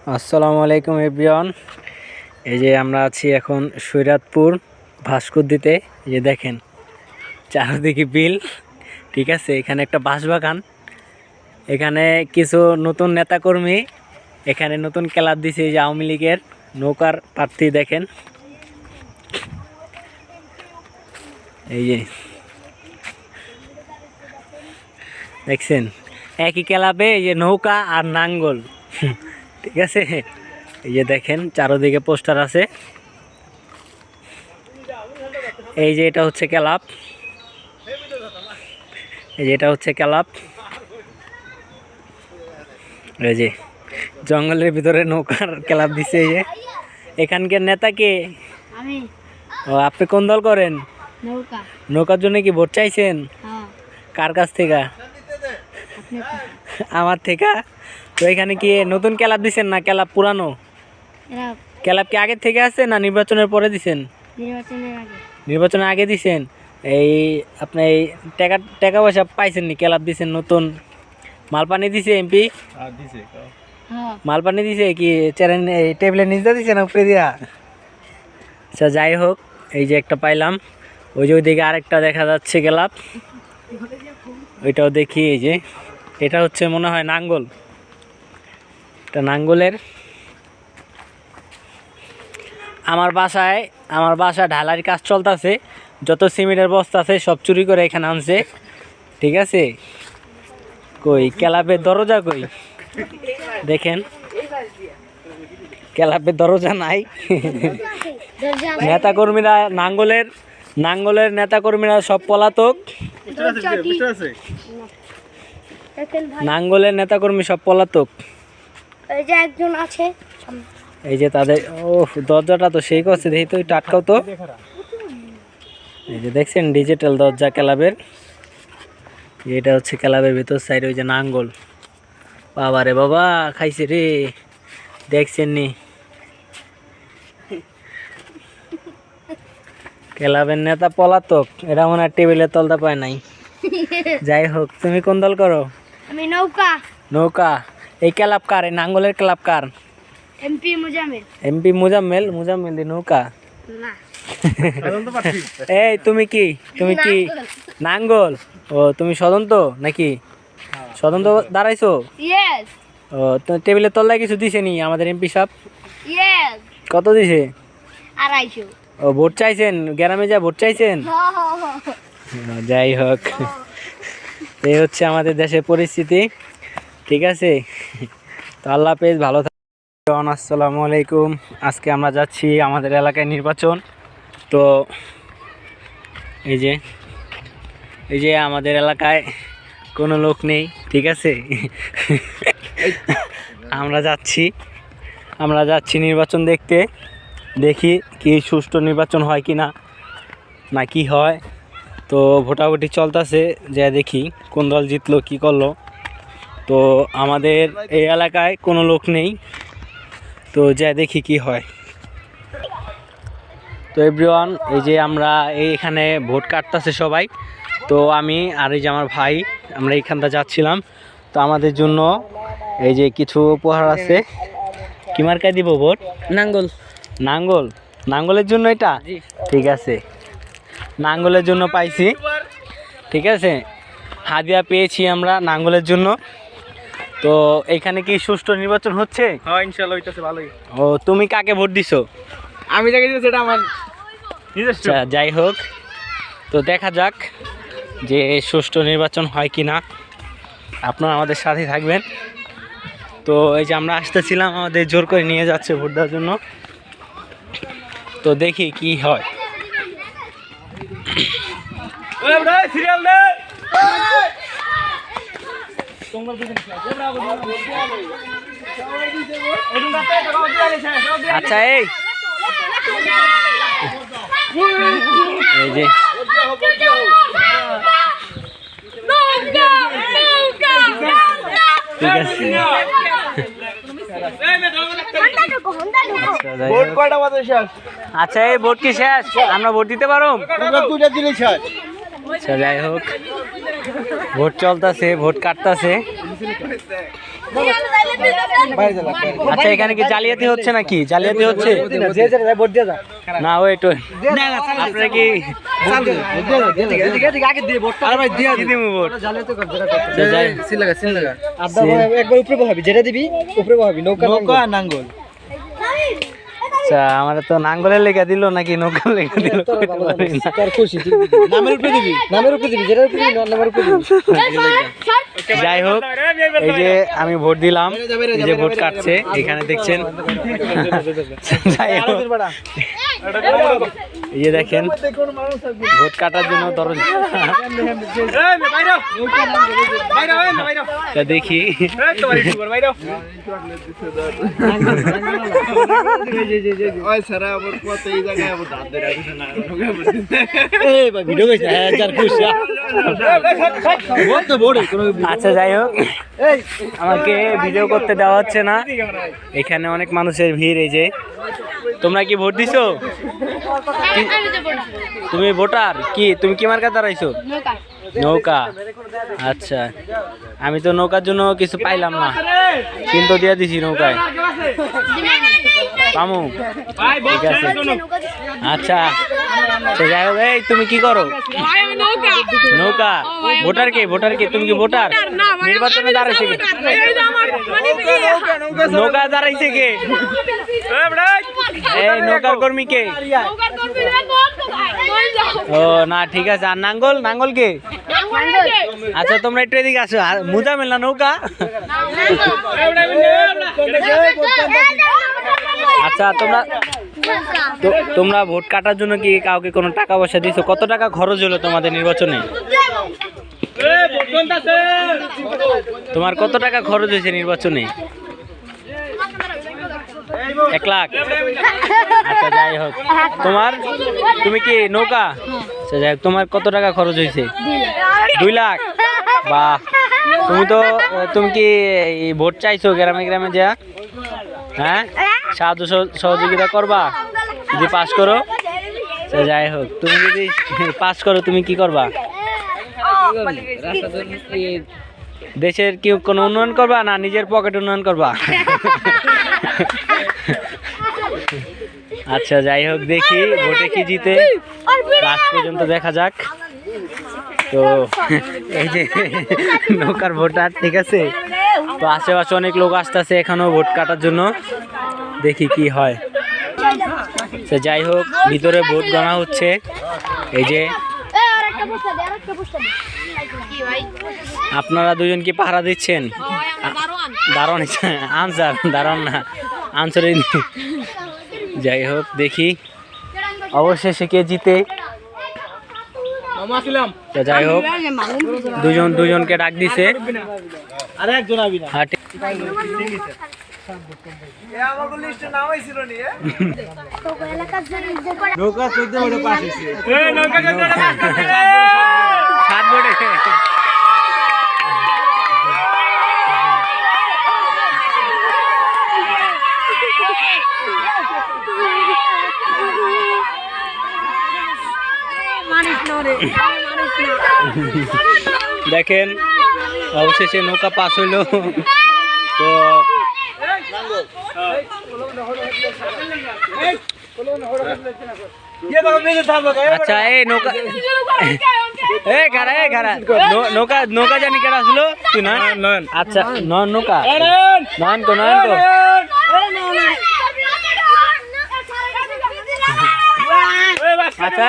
আসসালামু আলাইকুম এভরিওয়ান। এই যে আমরা আছি এখন সৈরাতপুর ভাস্কর্দিতে। এই যে দেখেন চারদিকে বিল, ঠিক আছে। এখানে একটা বাঁশবাগান, এখানে কিছু নতুন নেতাকর্মী, এখানে নতুন ক্লাব দিছে। এই যে আওয়ামী লীগের নৌকার প্রার্থী দেখেন, এই যে দেখছেন একই ক্লাবে এই যে নৌকা আর নাঙ্গল, ঠিক আছে। এই যে দেখেন চারদিকে পোস্টার আছে। এই যে এটা হচ্ছে ক্লাব, এই যে এটা হচ্ছে ক্লাব। এই যে জঙ্গলের ভিতরে নৌকার ক্লাব দিছে। এই যে এখানকার নেতা কে? আমি। ও, আপনি কোন দল করেন? নৌকা। নৌকার জন্য কি ভোট চাইছেন? হ্যাঁ। কার কাছ থেকে? আমার থেকে। তো এখানে কি নতুন ক্লাব দিছেন না ক্লাব পুরানো? ক্লাব কি আগের থেকে আছে না নির্বাচনের পরে দিছেন? নির্বাচনের আগে দিছেন। এই আপনি এই টাকা পয়সা পাইছেন নি? ক্লাব দিছেন নতুন, মালপানি দিছে এমপি? মালপানি দিছে কি চেরান টেবিলের নিচে দিছে না উপরে দিয়া? আচ্ছা যাই হোক, এই যে একটা পাইলাম। ওই যে ওইদিকে আরেকটা দেখা যাচ্ছে ক্লাব, ওইটাও দেখি। এই যে এটা হচ্ছে মনে হয় নাঙ্গল, এটা নাঙ্গলের। আমার বাসায় ঢালাইয়ের কাজ চলতেছে, যত সিমেন্টের বস্তা আছে সব চুরি করে এখানে আনছে, ঠিক আছে। কই ক্লাবের দরজা কই? দেখেন ক্লাবের দরজা নাই। নেতাকর্মীরা নাঙ্গলের নেতাকর্মীরা সব পলাতক। নাঙ্গলের নেতাকর্মী সব পলাতক। এই যে একজন আছে, এই যে তাদের, ও দরজাটা তো সেই করছে, দেখি তো একটু আটকাও তো। এই যে দেখছেন ডিজিটাল দরজা ক্লাবের। এটা হচ্ছে ক্লাবের ভিতর সাইড। ওই যে নাঙ্গল, বাবা রে বাবা খাইছে রে, দেখছেন নি? ক্লাবের নেতা পলাতক, এটা মনে হয় টেবিলের তলটা পায় নাই। যাই হোক, তুমি কোন দল করো? আমি নৌকা। নৌকা। এই ক্লাব কার? এই নাঙ্গলের ক্লাব কার? এমপি মুজাম্মেল। এমপি মুজাম্মেল দি নৌকা না। এই তুমি কি নাঙ্গল? ও তুমি সদন্ত নাকি? সদন্ত দাঁড়াইছো? ইয়েস। ও তো টেবিলের তলায় কিছু দিছে নি আমাদের এমপি সাহেব? ইয়েস। কত দিছে? 250। ও ভোট চাইছেন? গ্রামে যা ভোট চাইছেন? যাই হোক, এই হচ্ছে আমাদের দেশের পরিস্থিতি, ঠিক আছে। তো আল্লাহ হাফেজ, ভালো থাকুন। আসসালামু আলাইকুম। আজকে আমরা যাচ্ছি আমাদের এলাকায় নির্বাচন। তো এই যে আমাদের এলাকায় কোনো লোক নেই, ঠিক আছে। আমরা যাচ্ছি নির্বাচন দেখতে, দেখি কি সুষ্ঠু নির্বাচন হয় কি না কি হয়। তো ভোটাভুটি চলতেছে, যা দেখি কোন দল জিতলো কি করলো। তো আমাদের এই এলাকায় কোনো লোক নেই, তো যা দেখি কি হয়। তো এভরিওয়ান, এই যে আমরা এইখানে ভোট কাটতেছে সবাই। তো আমি আর এই যে আমার ভাই, আমরা এইখানটা যাচ্ছিলাম। তো আমাদের জন্য এই যে কিছু উপহার আছে। কি মার্কায় দিব ভোট? নাঙ্গলের জন্য এটা, ঠিক আছে। নাঙ্গলের জন্য পাইছি, ঠিক আছে। হাদিয়া পেয়েছি আমরা নাঙ্গলের জন্য। তো এখানে কি সুষ্ঠু নির্বাচন হচ্ছে? হ্যাঁ ইনশাআল্লাহ হইতাছে ভালোই। ও তুমি কাকে ভোট দিছো? আমি যাকে দিয়েছি এটা আমার নিজস্ব। আচ্ছা যাই হোক, তো দেখা যাক যে সুষ্ঠু নির্বাচন হয় কি না। আপনারা আমাদের সাথে থাকবেন। তো এই যে আমরা আসতেছিলাম, আমাদের জোর করে নিয়ে যাচ্ছে ভোট দেওয়ার জন্য। তো দেখি কি হয়। আচ্ছা এই যে ঠিক আছে। আচ্ছা এই ভোট কি শেষ? আমরা ভোট দিতে পারো? আচ্ছা যাই হোক, ভোট চলতেছে, ভোট কাটতেছে। আচ্ছা এখানে কি জালিয়াতি হচ্ছে নাকি? জালিয়াতি হচ্ছে না? ওয়েট আপনারা কি আচ্ছা আমার তো নাঙ্গলের লেখা দিল নাকি নৌকার লেখা দিল? যাই হোক, এই যে আমি ভোট দিলাম, এই যে ভোট কাটছে এখানে দেখছেন। যাই হোক, এই যে দেখেন ভোট কাটার জন্য দরজা দেখি আচ্ছা যাই হোক, আমাকে ভিডিও করতে দেওয়া হচ্ছে না। এখানে অনেক মানুষের ভিড়। এই যে তোমরা কি ভোট দিছো? তুমি ভোটার কি? তুমি কি মার্কা দাঁড়াইছো? নৌকা। আচ্ছা আমি তো নৌকার জন্য কিছু পাইলাম না, কিন্তু দিয়ে দিছি নৌকায় পামু। ঠিক আছে আচ্ছা যাই হোক। এই তুমি কি করো? নৌকা। ভোটার কে? ভোটার কে? তুমি কি ভোটার? নির্বাচনে দাঁড়াইছে কে? নৌকা দাঁড়াইছে কে? এই নৌকার কর্মী কে? ও না ঠিক আছে। আর নাঙ্গল? নাঙ্গল কে? আচ্ছা তোমরা একটু এদিকে আসো। মুজামিল না নৌকা? আচ্ছা তোমরা ভোট কাটার জন্য কি কাউকে কোনো টাকা পয়সা দিছো? কত টাকা খরচ হলো তোমাদের নির্বাচনে? তোমার কত টাকা খরচ হয়েছে নির্বাচনে? 1 লাখ। আচ্ছা যাই হোক, তুমি কি নৌকা? আচ্ছা যাই হোক, তোমার কত টাকা খরচ হয়েছে? 2 লাখ। বাহ, তুমি কি ভোট চাইছো গ্রামে গ্রামে যা? হ্যাঁ, সাহায্য সহযোগিতা করবা যদি পাস করো? যাই হোক, তুমি যদি পাস করো তুমি কি করবা? দেশের কি কোনো উন্নয়ন করবা না নিজের পকেট উন্নয়ন করবা? আচ্ছা যাই হোক, দেখি ভোটে কি জিতে, লাস্ট পর্যন্ত দেখা যাক। তো এই যে নৌকার ভোটার, ঠিক আছে। তো আশেপাশে অনেক লোক আসতেছে এখানেও ভোট কাটার জন্য, দেখি কি হয়। তো যাই হোক, ভিতরে ভোট গণা হচ্ছে। এই যে আপনারা দুজন কি পাহারা দিচ্ছেন? দারুণ আনসার, দারুণ না আনসার। যাই হোক, দেখি অবশেষে কে জিতে। যাই হোক, দুজনকে ডাক দিছে। দেখেন অবশেষে নৌকা পাস হইল। তো আচ্ছা, এই নৌকা নৌকা জানি কেন আসলো? তুই নয়ন? আচ্ছা নয়ন নৌকা, নয়ন কো নয়ন কো। আচ্ছা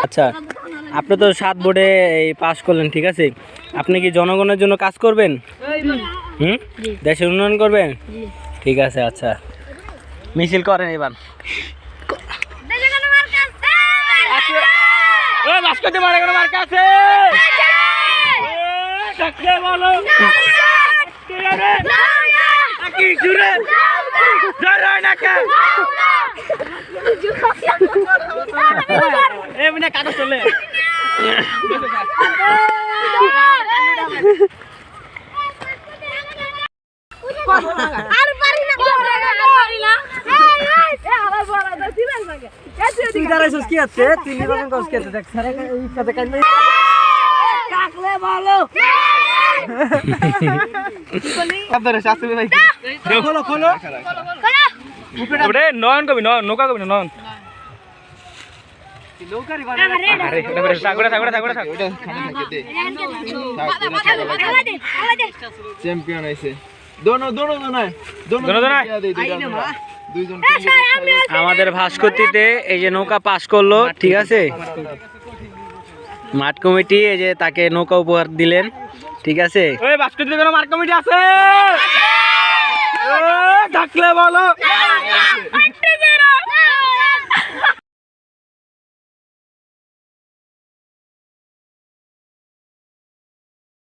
আচ্ছা, আপনি তো 7 বোর্ডে পাস করলেন, ঠিক আছে। আপনি কি জনগণের জন্য কাজ করবেন? দেশের উন্নয়ন করবেন? ঠিক আছে। আচ্ছা, মিছিল করেন এবার। চলে আর পারি না। তুই দাঁড়াইছিস কি আছে তুই নির্বাচন করছিস কি আছে দেখ স্যার এই সাথে কাটলে আপনার শাস্তি ভাই খোলো খোলো ওরে নয়ন কবি নৌকা কবি নয়ন নৌকারি আরে এটা করে সাগরে থাক ওটা খানা থাকে দে চ্যাম্পিয়ন হইছে দোনো নাই দোনো নাই? দুইজন আমাদের ভাস্কর্তিতে এই যে নৌকা পাস করলো ঠিক আছে মাঠ কমিটি এই যে তাকে নৌকা উপহার দিলেন ঠিক আছে ওই বাস্কেটে কোনো মার্ক কমিটি আছে থাকলে বলো